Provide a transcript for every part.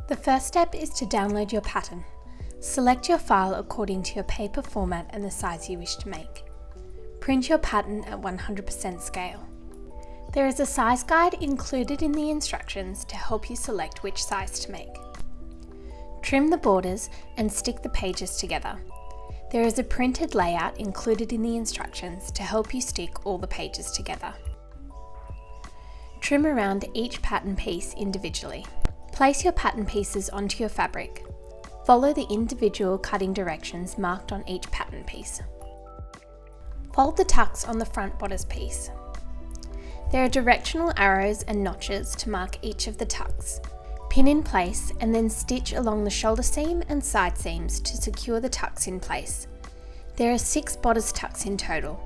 The first step is to download your pattern. Select your file according to your paper format and the size you wish to make. Print your pattern at 100% scale. There is a size guide included in the instructions to help you select which size to make. Trim the borders and stick the pages together. There is a printed layout included in the instructions to help you stick all the pages together. Trim around each pattern piece individually. Place your pattern pieces onto your fabric. Follow the individual cutting directions marked on each pattern piece. Fold the tucks on the front bodice piece. There are directional arrows and notches to mark each of the tucks. Pin in place and then stitch along the shoulder seam and side seams to secure the tucks in place. There are 6 bodice tucks in total,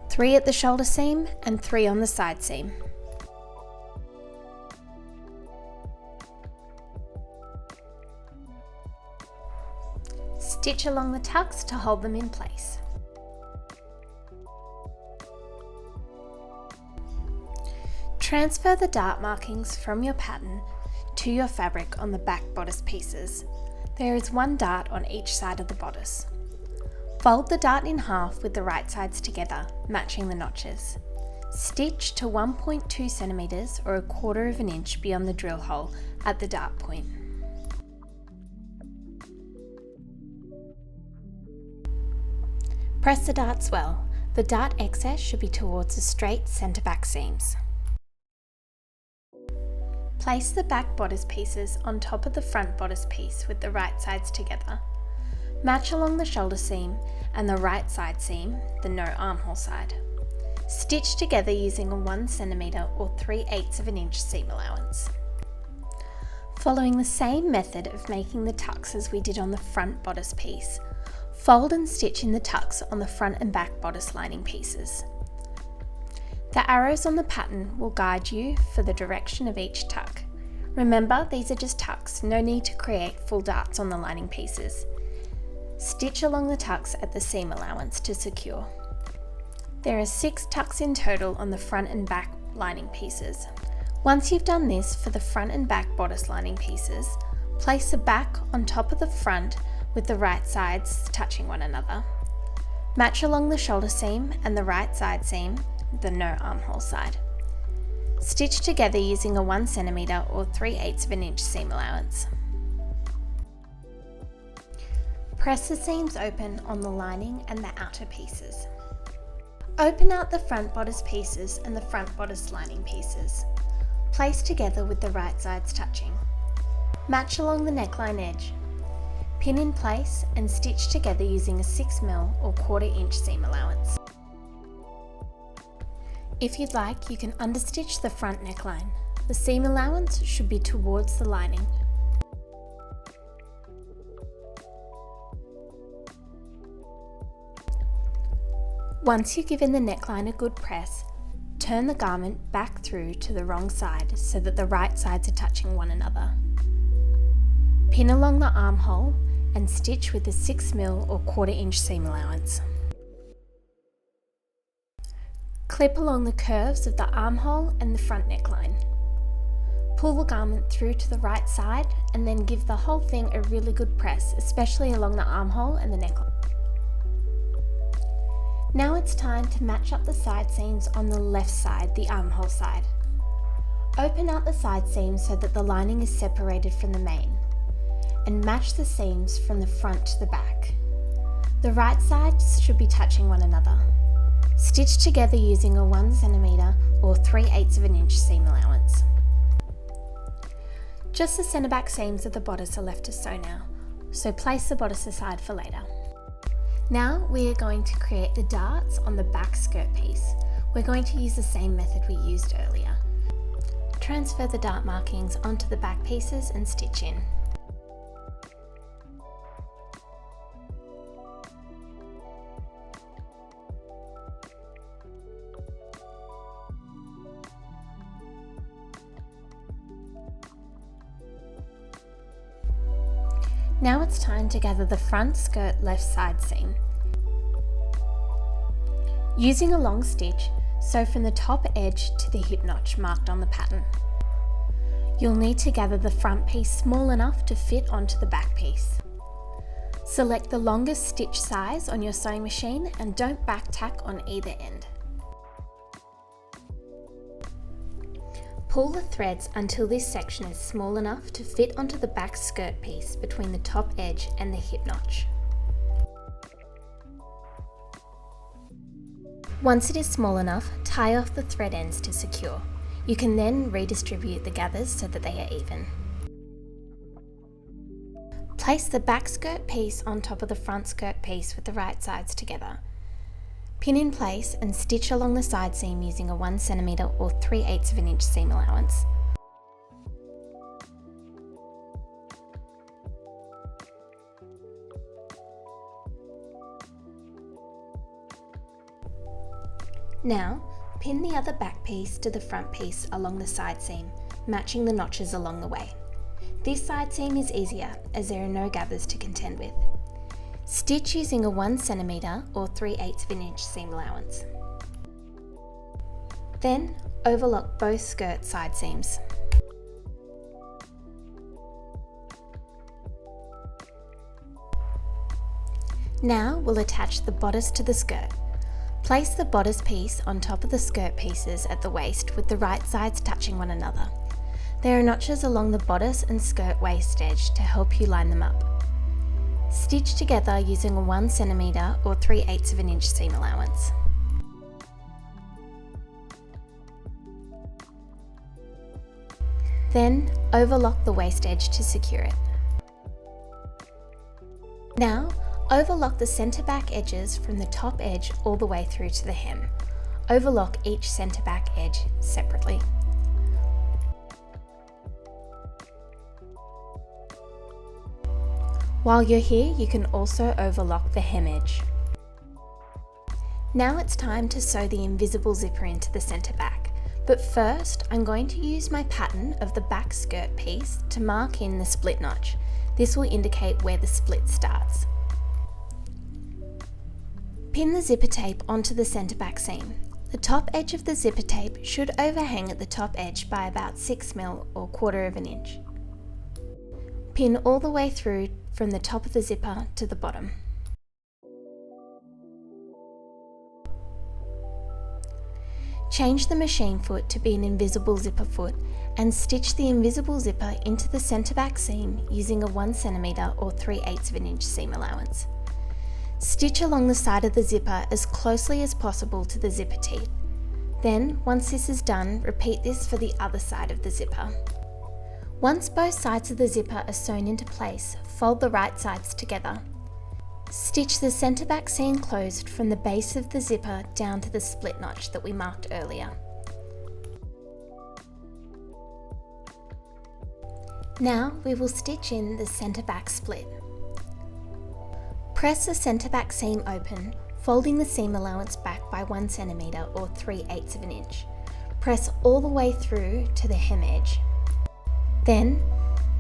3 at the shoulder seam and 3 on the side seam. Stitch along the tucks to hold them in place. Transfer the dart markings from your pattern to your fabric on the back bodice pieces. There is 1 dart on each side of the bodice. Fold the dart in half with the right sides together, matching the notches. Stitch to 1.2 centimeters or 1/4 of an inch beyond the drill hole at the dart point. Press the darts well. The dart excess should be towards the straight centre back seams. Place the back bodice pieces on top of the front bodice piece with the right sides together. Match along the shoulder seam and the right side seam, the no armhole side. Stitch together using a 1 centimeter or 3/8 of an inch seam allowance. Following the same method of making the tucks as we did on the front bodice piece, fold and stitch in the tucks on the front and back bodice lining pieces. The arrows on the pattern will guide you for the direction of each tuck. Remember, these are just tucks, no need to create full darts on the lining pieces. Stitch along the tucks at the seam allowance to secure. There are 6 tucks in total on the front and back lining pieces. Once you've done this for the front and back bodice lining pieces, place the back on top of the front with the right sides touching one another. Match along the shoulder seam and the right side seam, the no armhole side. Stitch together using a 1 centimeter or 3/8 of an inch seam allowance. Press the seams open on the lining and the outer pieces. Open out the front bodice pieces and the front bodice lining pieces. Place together with the right sides touching. Match along the neckline edge. Pin in place and stitch together using a 6mm or 1/4 inch seam allowance. If you'd like, you can understitch the front neckline. The seam allowance should be towards the lining. Once you've given the neckline a good press, turn the garment back through to the wrong side so that the right sides are touching one another. Pin along the armhole and stitch with a 6mm or 1/4 inch seam allowance. Clip along the curves of the armhole and the front neckline. Pull the garment through to the right side and then give the whole thing a really good press, especially along the armhole and the neckline. Now it's time to match up the side seams on the left side, the armhole side. Open out the side seams so that the lining is separated from the main, and match the seams from the front to the back. The right sides should be touching one another. Stitch together using a 1 centimeter or 3/8 of an inch seam allowance. Just the centre back seams of the bodice are left to sew now, so place the bodice aside for later. Now we are going to create the darts on the back skirt piece. We're going to use the same method we used earlier. Transfer the dart markings onto the back pieces and stitch in. Now it's time to gather the front skirt left side seam. Using a long stitch, sew from the top edge to the hip notch marked on the pattern. You'll need to gather the front piece small enough to fit onto the back piece. Select the longest stitch size on your sewing machine and don't back tack on either end. Pull the threads until this section is small enough to fit onto the back skirt piece between the top edge and the hip notch. Once it is small enough, tie off the thread ends to secure. You can then redistribute the gathers so that they are even. Place the back skirt piece on top of the front skirt piece with the right sides together. Pin in place and stitch along the side seam using a 1 cm or 3/8 of an inch seam allowance. Now, pin the other back piece to the front piece along the side seam, matching the notches along the way. This side seam is easier as there are no gathers to contend with. Stitch using a 1 cm or 3/8 of an inch seam allowance. Then overlock both skirt side seams. Now we'll attach the bodice to the skirt. Place the bodice piece on top of the skirt pieces at the waist with the right sides touching one another. There are notches along the bodice and skirt waist edge to help you line them up. Stitch together using a 1 cm or 3/8 of an inch seam allowance. Then overlock the waist edge to secure it. Now overlock the centre back edges from the top edge all the way through to the hem. Overlock each centre back edge separately. While you're here, you can also overlock the hem edge. Now it's time to sew the invisible zipper into the centre back, but first I'm going to use my pattern of the back skirt piece to mark in the split notch. This will indicate where the split starts. Pin the zipper tape onto the centre back seam. The top edge of the zipper tape should overhang at the top edge by about 6 mm or 1/4 of an inch. Pin all the way through from the top of the zipper to the bottom. Change the machine foot to be an invisible zipper foot and stitch the invisible zipper into the centre back seam using a 1 cm or 3/8 of an inch seam allowance. Stitch along the side of the zipper as closely as possible to the zipper teeth. Then, once this is done, repeat this for the other side of the zipper. Once both sides of the zipper are sewn into place, fold the right sides together. Stitch the centre back seam closed from the base of the zipper down to the split notch that we marked earlier. Now we will stitch in the centre back split. Press the centre back seam open, folding the seam allowance back by 1 cm or 3/8 of an inch. Press all the way through to the hem edge. Then,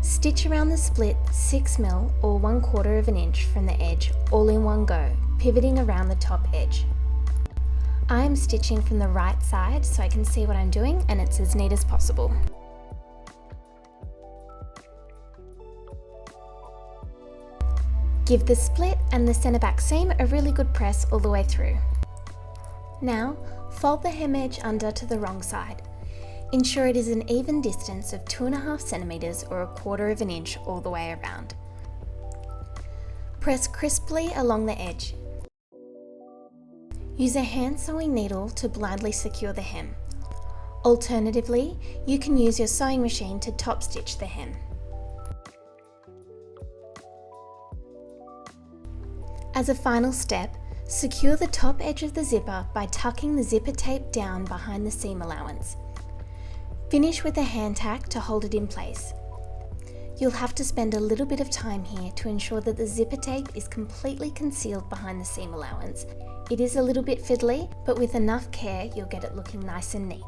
stitch around the split 6 mm or 1/4 of an inch from the edge all in one go, pivoting around the top edge. I am stitching from the right side so I can see what I'm doing and it's as neat as possible. Give the split and the centre back seam a really good press all the way through. Now, fold the hem edge under to the wrong side. Ensure it is an even distance of 2.5 cm or 1/4 of an inch all the way around. Press crisply along the edge. Use a hand sewing needle to blindly secure the hem. Alternatively, you can use your sewing machine to top stitch the hem. As a final step, secure the top edge of the zipper by tucking the zipper tape down behind the seam allowance. Finish with a hand tack to hold it in place. You'll have to spend a little bit of time here to ensure that the zipper tape is completely concealed behind the seam allowance. It is a little bit fiddly, but with enough care you'll get it looking nice and neat.